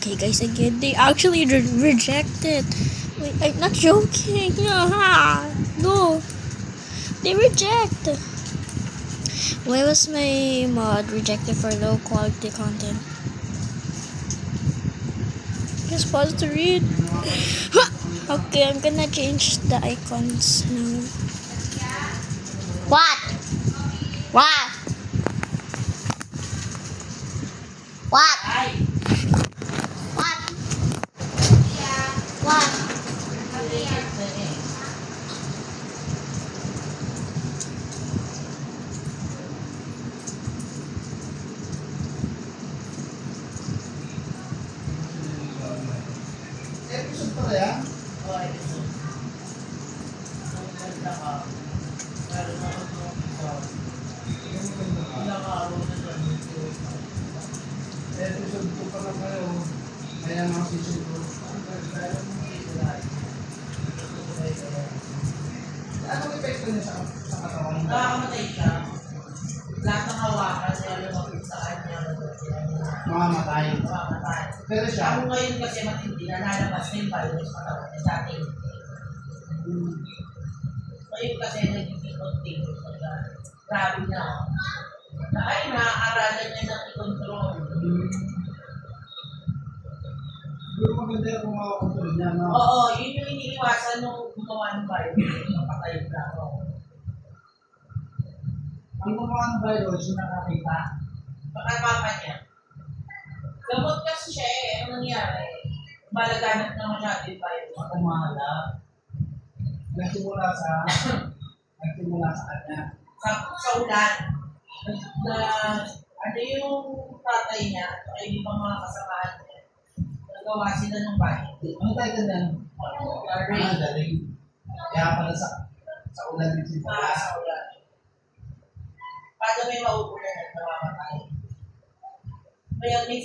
Okay, guys, again, they actually rejected. Wait, I'm not joking. No, they reject. Why was my mod rejected for low quality content? Just pause to read. Okay, I'm gonna change the icons now. What? What? What? What? What? Episode pala yan? Episode 2 pa lang kayo. Kaya mga season 2. Anong epekto niya sa katawan? Nakakamatay siya. Lahat ng hawakan niya, lumapit sa kanya. Mamamatay. Mamamatay. Pero siya, Ako ngayon kasi matindi na lalabas na yung virus katawan niya sa ating. Ngayon kasi nagkikot-tikot siya. Grabe na. Ay, naaaralan niya na i-control. siguro maganda yung kung makakontrol niya, no? Oo, yun yung iniiwasan nung gumawa ng virus. Napatay na ako. Ang gumawa ng virus, yung nakakita. Pakapapa niya. Gamot kasi siya eh. Ano nangyari? Malaganap na masyado yung virus. Kumala. Nagsimula sa kanya. Sa ulan. Na ano yung tatay niya at yung ibang mga kasamahan niya. Nagawa sila ng bahay. Ano tayo ganyan? Daring. Kaya pala sa ulan din siya. Sa ulan. Paano may mauulan at namamatay? Ngayon, may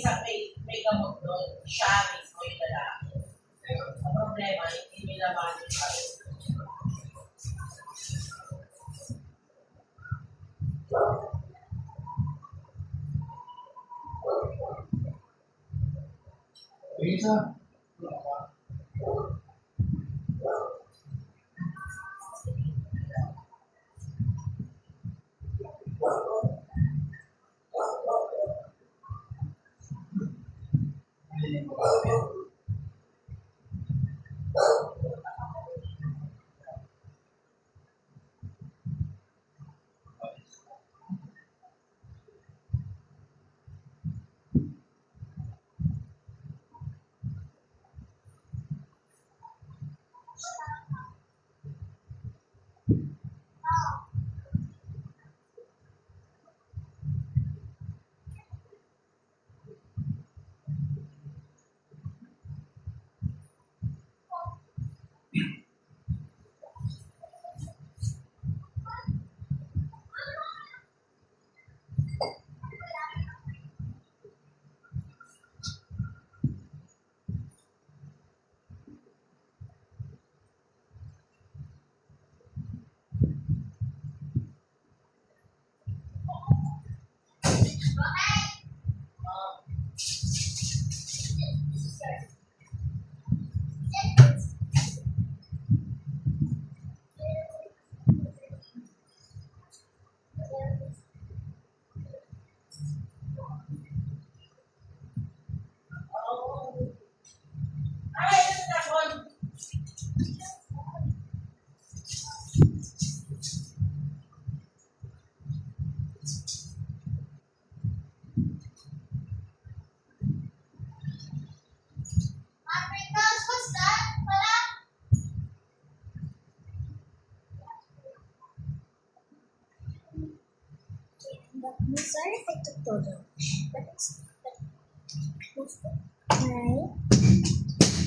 gamot doon. Siya mismo yung lalaki. Ang problema, hindi nila mahalin pa rin. Isa. Ay, ito na one. What's that? Sorry if I took photo.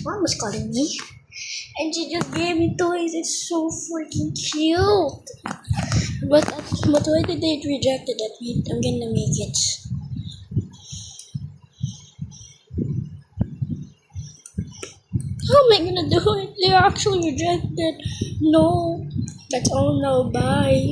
Mom was calling me. And she just gave me toys. It's so freaking cute. But why did they reject it? I'm gonna make it. How am I gonna do it? They actually rejected. No. That's all now. Bye.